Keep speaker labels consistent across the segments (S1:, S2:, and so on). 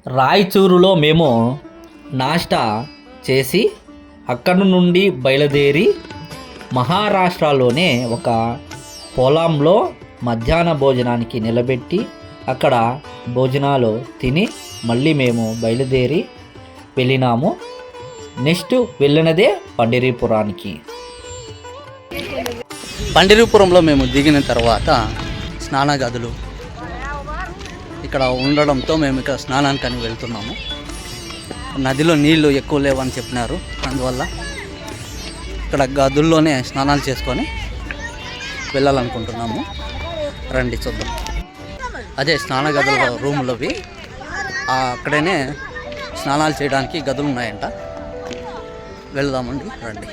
S1: రాయచూరులో మేము నాష్టా చేసి అక్కడి నుండి బయలుదేరి మహారాష్ట్రలోనే ఒక పొలంలో మధ్యాహ్న భోజనానికి నిలబెట్టి అక్కడ భోజనాలు తిని మళ్ళీ మేము బయలుదేరి వెళ్ళినాము. నెక్స్ట్ వెళ్ళినదే పండరీపురానికి.
S2: పండరీపురంలో మేము దిగిన తర్వాత స్నాన గదులు ఇక్కడ ఉండడంతో మేము ఇక్కడ స్నానానికి వెళ్తున్నాము. నదిలో నీళ్లు ఎక్కువ లేవని చెప్పినారు, అందువల్ల ఇక్కడ గదుల్లోనే స్నానాలు చేసుకొని వెళ్ళాలనుకుంటున్నాము. రండి చూద్దాం. అదే స్నాన గదుల రూములవి, అక్కడనే స్నానాలు చేయడానికి గదులు ఉన్నాయంట. వెళ్దామండి, రండి.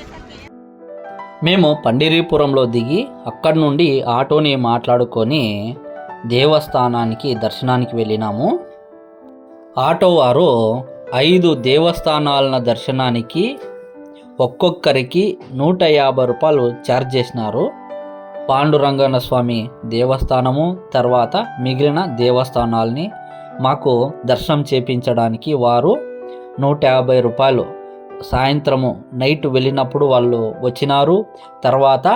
S1: మేము పండరీపురంలో దిగి అక్కడి నుండి ఆటోని మాట్లాడుకొని దేవస్థానానికి దర్శనానికి వెళ్ళినాము. ఆటో వారు 5 దేవస్థానాల దర్శనానికి ఒక్కొక్కరికి 150 రూపాయలు ఛార్జ్ చేసినారు. పాండురంగన స్వామి దేవస్థానము తర్వాత మిగిలిన దేవస్థానాలని మాకు దర్శనం చేపించడానికి వారు 150 రూపాయలు సాయంత్రము నైట్ వెళ్ళినప్పుడు వాళ్ళు వచ్చినారు. తర్వాత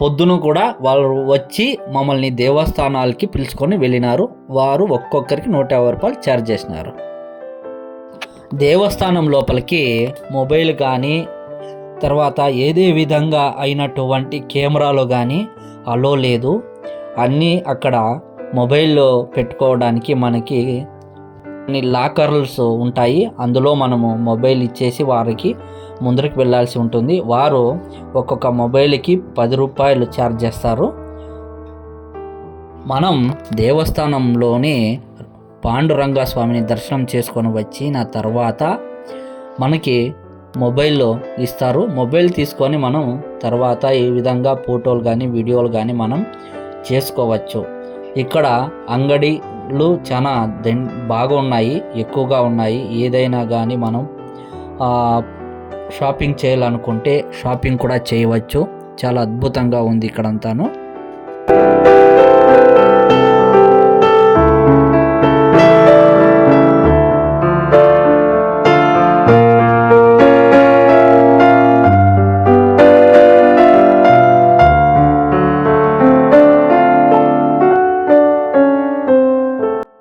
S1: పొద్దున కూడా వాళ్ళు వచ్చి మమ్మల్ని దేవస్థానాలకి పిలుచుకొని వెళ్ళినారు. వారు ఒక్కొక్కరికి 150 రూపాయలు ఛార్జ్ చేసినారు. దేవస్థానం లోపలికి మొబైల్ కానీ తర్వాత ఏదే విధంగా అయినటువంటి కెమెరాలు కానీ అలో లేదు. అన్నీ అక్కడ మొబైల్లో పెట్టుకోవడానికి మనకి లాకర్స్ ఉంటాయి. అందులో మనము మొబైల్ ఇచ్చేసి వారికి ముందరికి వెళ్ళాల్సి ఉంటుంది. వారు ఒక్కొక్క మొబైల్కి 10 రూపాయలు ఛార్జ్ చేస్తారు. మనం దేవస్థానంలోని పాండురంగ స్వామిని దర్శనం చేసుకొని వచ్చిన తర్వాత మనకి మొబైల్లో ఇస్తారు. మొబైల్ తీసుకొని మనం తర్వాత ఈ విధంగా ఫోటోలు కానీ వీడియోలు కానీ మనం చేసుకోవచ్చు. ఇక్కడ అంగడిలు చాలా బాగా ఉన్నాయి, ఎక్కువగా ఉన్నాయి. ఏదైనా కానీ మనం షాపింగ్ చేయాలనుకుంటే షాపింగ్ కూడా చేయవచ్చు. చాలా అద్భుతంగా ఉంది ఇక్కడంతాను.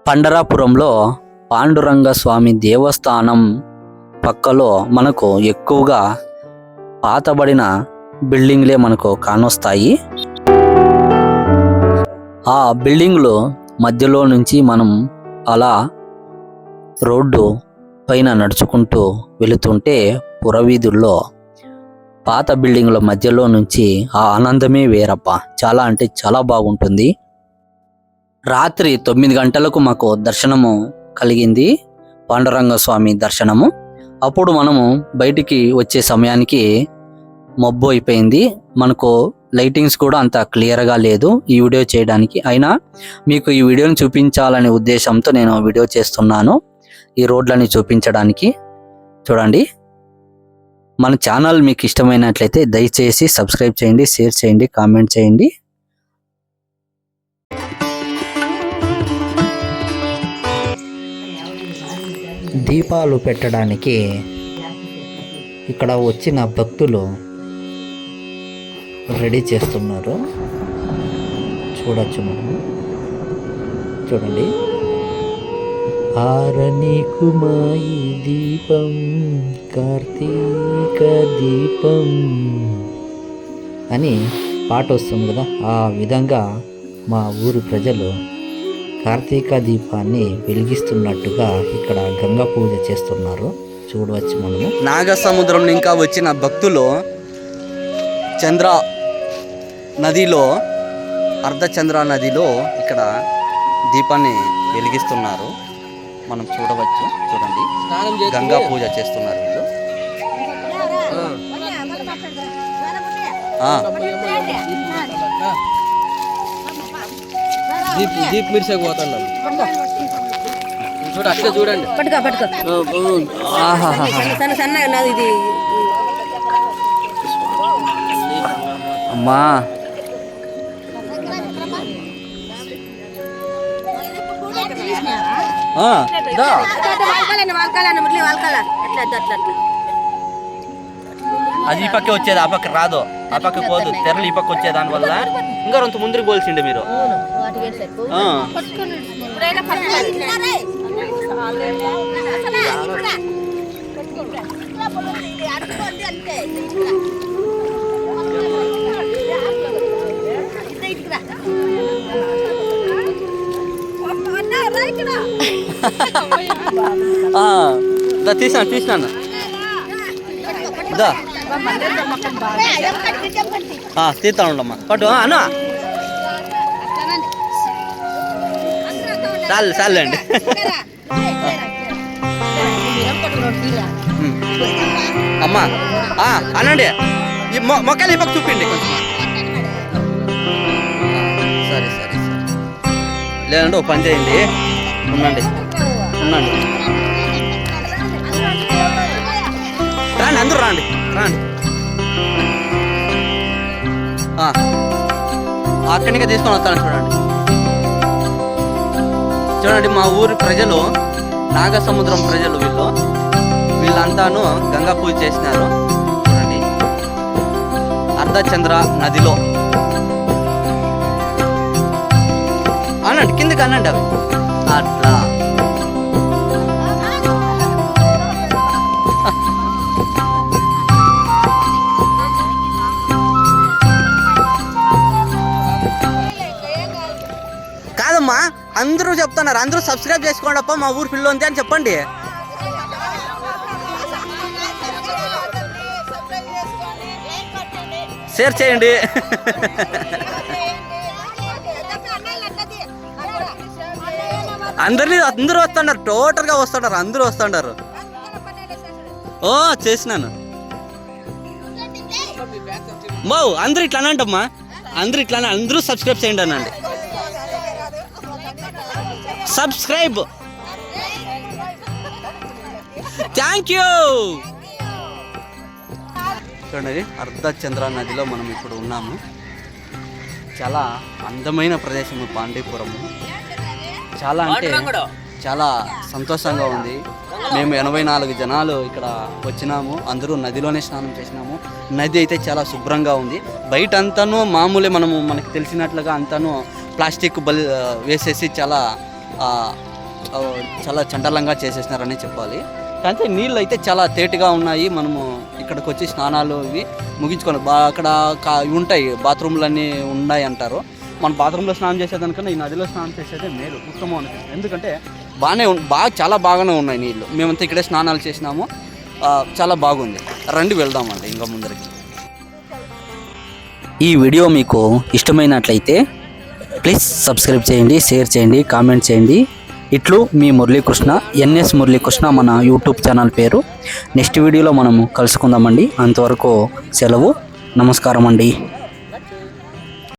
S2: పండరాపురంలో పాండురంగ స్వామి దేవస్థానం పక్కలో మనకు ఎక్కువగా పాతబడిన బిల్డింగ్లే మనకు కానొస్తాయి. ఆ బిల్డింగ్లు మధ్యలో నుంచి మనం అలా రోడ్డు పైన నడుచుకుంటూ వెళుతుంటే పురవీధుల్లో పాత బిల్డింగ్ల మధ్యలో నుంచి ఆ ఆనందమే వేరప్ప. చాలా అంటే చాలా బాగుంటుంది. రాత్రి 9 గంటలకు మాకు దర్శనము కలిగింది, పాండురంగ స్వామి దర్శనము. అప్పుడు మనము బయటికి వచ్చే సమయానికి మబ్బు అయిపోయింది. మనకు లైటింగ్స్ కూడా అంత క్లియర్గా లేదు ఈ వీడియో చేయడానికి. అయినా మీకు ఈ వీడియోని చూపించాలనే ఉద్దేశంతో నేను వీడియో చేస్తున్నాను, ఈ రోడ్లని చూపించడానికి. చూడండి, మన ఛానల్ మీకు ఇష్టమైనట్లయితే దయచేసి సబ్స్క్రైబ్ చేయండి, షేర్ చేయండి, కామెంట్ చేయండి.
S1: దీపాలు పెట్టడానికి ఇక్కడ వచ్చిన భక్తులు రెడీ చేస్తున్నారు. చూడొచ్చు మనము. చూడండి, ఆరని కుమాయి దీపం కార్తీక దీపం అని పాట వస్తుంది కదా, ఆ విధంగా మా ఊరి ప్రజలు కార్తీక దీపాన్ని వెలిగిస్తున్నట్టుగా ఇక్కడ గంగా పూజ చేస్తున్నారు. చూడవచ్చు మనము.
S2: నాగసముద్రం ఇంకా వచ్చిన భక్తులు చంద్ర నదిలో, అర్ధచంద్ర నదిలో ఇక్కడ దీపాన్ని వెలిగిస్తున్నారు. మనం చూడవచ్చు. చూడండి, గంగా పూజ చేస్తున్నారు వీళ్ళు. దీప్ మిర్సేకి పోతున్నాం. చూడ అట్లా చూడండి. అమ్మా దా. అది ఈ పక్క వచ్చేది, ఆ పక్క రాదు, ఆ పక్క పోదు, తెరలు ఈ పక్క వచ్చే దాని వల్ల ఇంకా కొంత ముందుకు పోల్సిండే మీరు. తీసినాను తీస్తా ఉండమ్మా పట్టు అన్నా చాలు అండి. అమ్మా అనండి ఈ మొక్కలు ఈ పక్క చూపిండి కొంచెం. సరే సరే సరే లేదంటే ఒక పని చేయండి, ఉండండి రండి అందరూ రండి అక్కడి నుంచి తీసుకొని వస్తాను. చూడండి మా ఊరి ప్రజలు, నాగసముద్రం ప్రజలు వీళ్ళంతాను గంగా పూజ చేసినారు. చూడండి అర్ధచంద్ర నదిలో అనండి, కిందకి అనండి అవి అట్లా. కాదమ్మా అందరూ చెప్తున్నారు, అందరూ సబ్స్క్రైబ్ చేసుకోండి అప్ప మా ఊరు పిల్లలు అంతే అని చెప్పండి. షేర్ చేయండి. అందరూ వస్తున్నారు, టోటల్గా వస్తున్నారు, అందరూ వస్తున్నారు. ఓ చేసినాను బావు, అందరూ ఇట్లా అనంటమ్మా, అందరూ సబ్స్క్రైబ్ చేయండి అనండి. Subscribe, thank you. చూడండి అర్ధచంద్ర నదిలో మనం ఇప్పుడు ఉన్నాము. చాలా అందమైన ప్రదేశము పాండీపురము. చాలా అంటే చాలా సంతోషంగా ఉంది. మేము 84 జనాలు ఇక్కడ వచ్చినాము, అందరూ నదిలోనే స్నానం చేసినాము. నది అయితే చాలా శుభ్రంగా ఉంది. బయట అంతాను మామూలే, మనకి తెలిసినట్లుగా అంతాను ప్లాస్టిక్ వేసేసి చాలా చండలంగా చేసేసినారని చెప్పాలి. కానీ నీళ్ళు అయితే చాలా తేటగా ఉన్నాయి. మనము ఇక్కడికి వచ్చి స్నానాలు ఇవి ముగించుకొని అక్కడ ఉంటాయి, బాత్రూమ్లు అన్నీ ఉన్నాయి అంటారు. మన బాత్రూంలో స్నానం చేసేదానికన్నా ఈ నదిలో స్నానం చేసేదే మేలు, ఉత్తమం అనిపిస్తుంది. ఎందుకంటే చాలా బాగానే ఉన్నాయి నీళ్ళు. మేమంతా ఇక్కడే స్నానాలు చేసినాము, చాలా బాగుంది. రండి వెళ్దామండి ఇంకా ముందరికి.
S1: ఈ వీడియో మీకు ఇష్టమైనట్లయితే ప్లీజ్ సబ్స్క్రైబ్ చేయండి, షేర్ చేయండి, కామెంట్ చేయండి. ఇట్లు మీ మురళీకృష్ణ, ఎన్ఎస్ మురళీకృష్ణ మన యూట్యూబ్ ఛానల్ పేరు. నెక్స్ట్ వీడియోలో మనము కలుసుకుందామండి. అంతవరకు సెలవు, నమస్కారం అండి.